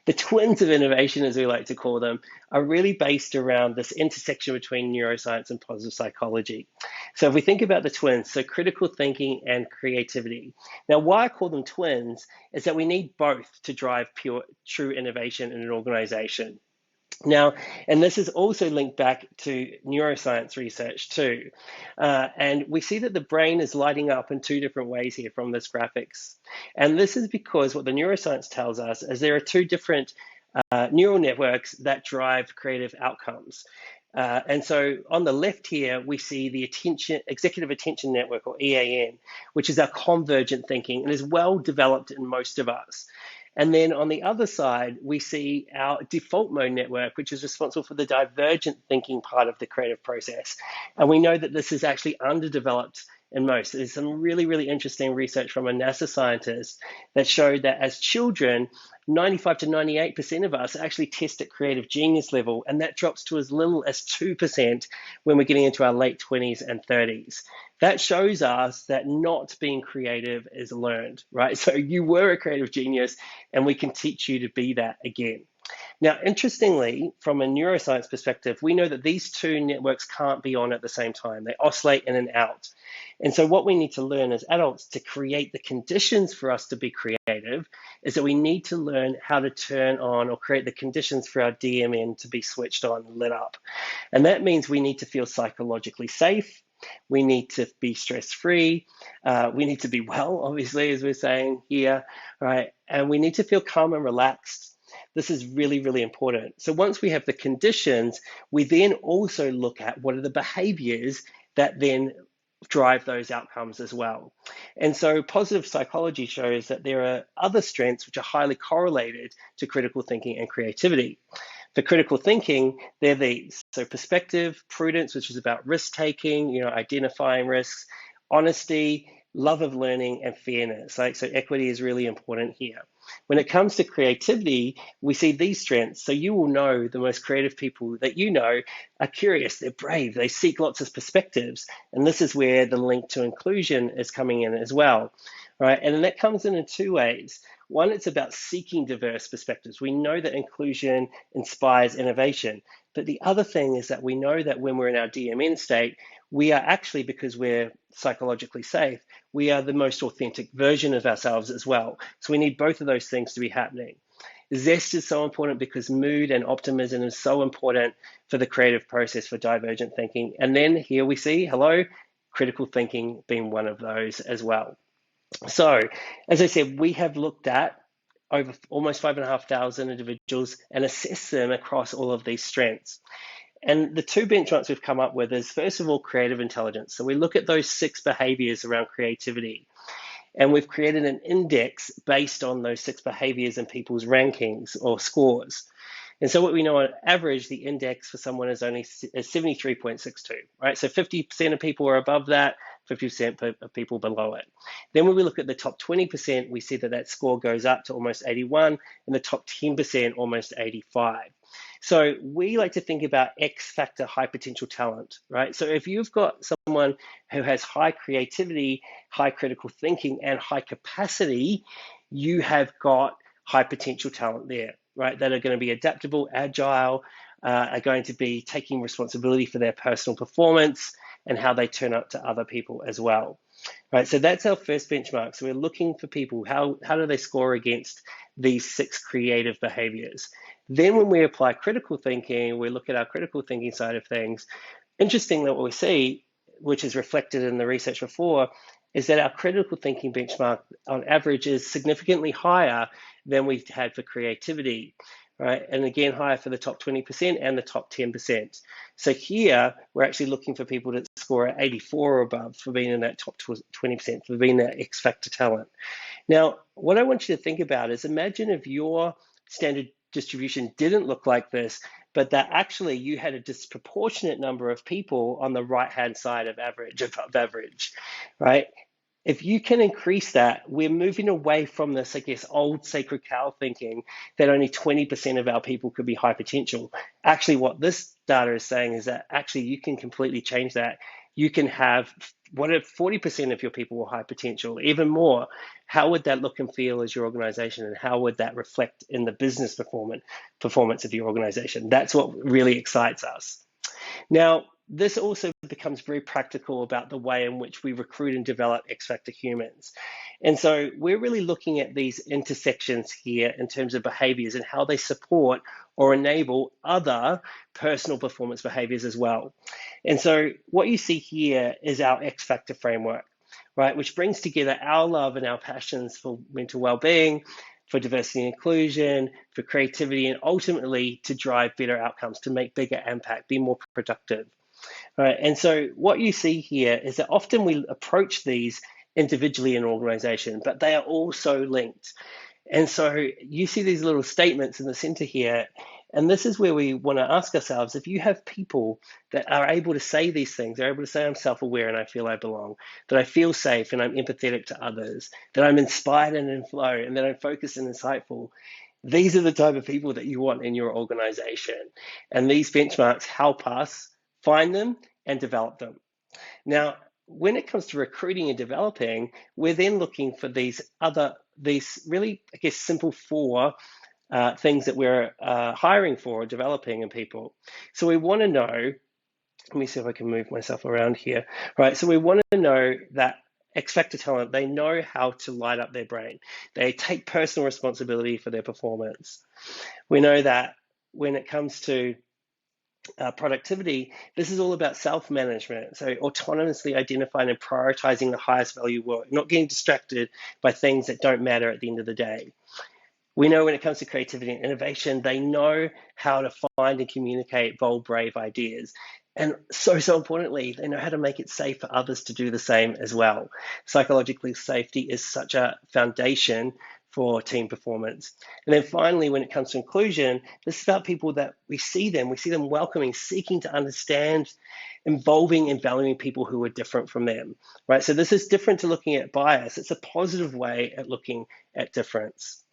The twins of innovation, as we like to call them, are really based around this intersection between neuroscience and positive psychology. So if we think about the twins, so critical thinking and creativity. Now, why I call them twins is that we need both to drive pure, true innovation in an organization. Now, and this is also linked back to neuroscience research too. And we see that the brain is lighting up in two different ways here from this graphics. And this is because what the neuroscience tells us is there are two different neural networks that drive creative outcomes. And so on the left here, we see the executive attention network, or EAN, which is our convergent thinking and is well developed in most of us. And then on the other side, we see our default mode network, which is responsible for the divergent thinking part of the creative process. And we know that this is actually underdeveloped in most. There's some really, really interesting research from a NASA scientist that showed that as children, 95 to 98% of us actually test at creative genius level, and that drops to as little as 2% when we're getting into our late 20s and 30s. That shows us that not being creative is learned, right? So you were a creative genius, and we can teach you to be that again. Now, interestingly, from a neuroscience perspective, we know that these two networks can't be on at the same time. They oscillate in and out. And so what we need to learn as adults to create the conditions for us to be creative is that we need to learn how to turn on or create the conditions for our DMN to be switched on and lit up. And that means we need to feel psychologically safe. We need to be stress-free. We need to be well, obviously, as we're saying here, right? And we need to feel calm and relaxed. This is really, really important. So once we have the conditions, we then also look at what are the behaviors that then drive those outcomes as well. And so positive psychology shows that there are other strengths which are highly correlated to critical thinking and creativity. For critical thinking, they're these. So perspective, prudence, which is about risk taking, identifying risks, honesty, love of learning, and fairness. Right? So equity is really important here. When it comes to creativity, we see these strengths. So you will know the most creative people that you know are curious, they're brave, they seek lots of perspectives. And this is where the link to inclusion is coming in as well, right? And that comes in two ways. One, it's about seeking diverse perspectives. We know that inclusion inspires innovation. But the other thing is that we know that when we're in our DMN state, we are actually, because we're psychologically safe, we are the most authentic version of ourselves as well. So we need both of those things to be happening. Zest is so important because mood and optimism is so important for the creative process for divergent thinking. And then here we see, critical thinking being one of those as well. So, as I said, we have looked at over almost 5,500 individuals and assessed them across all of these strengths. And the two benchmarks we've come up with is, first of all, creative intelligence. So we look at those 6 behaviors around creativity. And we've created an index based on those 6 behaviors and people's rankings or scores. And so what we know on average, the index for someone is only 73.62, right? So 50% of people are above that, 50% of people below it. Then when we look at the top 20%, we see that that score goes up to almost 81, and the top 10% almost 85. So we like to think about X factor high potential talent, right? So if you've got someone who has high creativity, high critical thinking, and high capacity, you have got high potential talent there, right? That are going to be adaptable, agile, are going to be taking responsibility for their personal performance and how they turn up to other people as well. Right, so that's our first benchmark. So we're looking for people, how do they score against these 6 creative behaviors? Then when we apply critical thinking, we look at our critical thinking side of things. Interestingly, what we see, which is reflected in the research before, is that our critical thinking benchmark on average is significantly higher than we've had for creativity, right? And again, higher for the top 20% and the top 10%. So here, we're actually looking for people to score at 84 or above for being in that top 20%, for being that X factor talent. Now, what I want you to think about is, imagine if your standard distribution didn't look like this, but that actually you had a disproportionate number of people on the right-hand side of average, above average, right? If you can increase that, we're moving away from this, old sacred cow thinking that only 20% of our people could be high potential. Actually, what this data is saying is that actually you can completely change that you can have, what if 40% of your people were high potential, even more? How would that look and feel as your organization, and how would that reflect in the business performance of your organization? That's what really excites us. Now, this also becomes very practical about the way in which we recruit and develop X Factor humans. And so we're really looking at these intersections here in terms of behaviors and how they support or enable other personal performance behaviors as well. And so what you see here is our X Factor framework, right, which brings together our love and our passions for mental well-being, for diversity and inclusion, for creativity, and ultimately to drive better outcomes, to make bigger impact, be more productive. Right? And so what you see here is that often we approach these individually in an organization, but they are also linked. And so you see these little statements in the center here. And this is where we want to ask ourselves, if you have people that are able to say these things, they're able to say, I'm self-aware and I feel I belong, that I feel safe and I'm empathetic to others, that I'm inspired and in flow, and that I'm focused and insightful. These are the type of people that you want in your organization. And these benchmarks help us find them and develop them. Now, when it comes to recruiting and developing, we're then looking for these really, I guess, simple four things that we're hiring for or developing in people. So we want to know, let me see if I can move myself around here. Right, so we want to know that X Factor talent, they know how to light up their brain. They take personal responsibility for their performance. We know that when it comes to productivity, this is all about self-management. So autonomously identifying and prioritizing the highest value work, not getting distracted by things that don't matter at the end of the day. We know when it comes to creativity and innovation, they know how to find and communicate bold, brave ideas. And so importantly, they know how to make it safe for others to do the same as well. Psychologically, safety is such a foundation for team performance. And then finally, when it comes to inclusion, this is about people that we see them welcoming, seeking to understand, involving and valuing people who are different from them, right? So this is different to looking at bias. It's a positive way at looking at difference.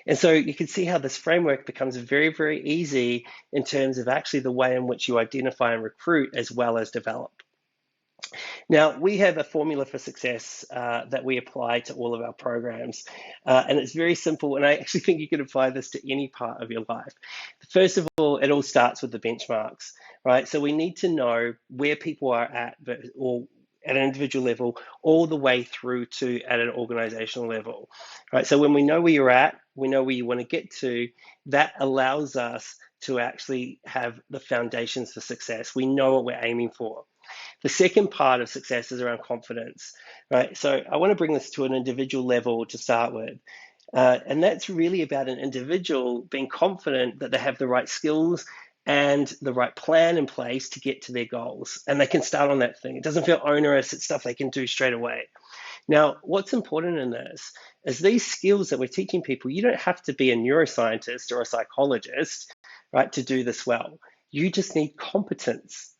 And so you can see how this framework becomes very, very easy in terms of actually the way in which you identify and recruit as well as develop. Now, we have a formula for success that we apply to all of our programs, and it's very simple, and I actually think you can apply this to any part of your life. First of all, it all starts with the benchmarks, right? So we need to know where people are at, or at an individual level, all the way through to at an organizational level, right? So when we know where you're at, we know where you want to get to, that allows us to actually have the foundations for success. We know what we're aiming for. The second part of success is around confidence, right? So I want to bring this to an individual level to start with. And that's really about an individual being confident that they have the right skills and the right plan in place to get to their goals. And they can start on that thing. It doesn't feel onerous. It's stuff they can do straight away. Now, what's important in this is these skills that we're teaching people, you don't have to be a neuroscientist or a psychologist, right, to do this well. You just need competence,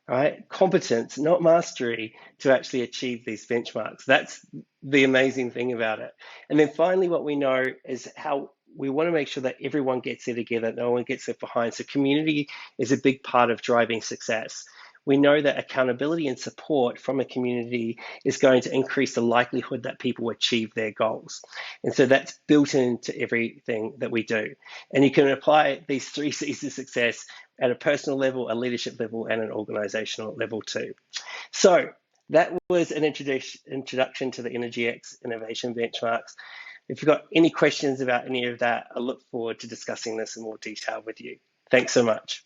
right? Competence, not mastery, to actually achieve these benchmarks. That's the amazing thing about it. And then finally, what we know is how we want to make sure that everyone gets there together, no one gets left behind. So community is a big part of driving success. We know that accountability and support from a community is going to increase the likelihood that people achieve their goals. And so that's built into everything that we do. And you can apply these 3 C's of success at a personal level, a leadership level, and an organizational level too. So that was an introduction to the EnergyX Innovation Benchmarks. If you've got any questions about any of that, I look forward to discussing this in more detail with you. Thanks so much.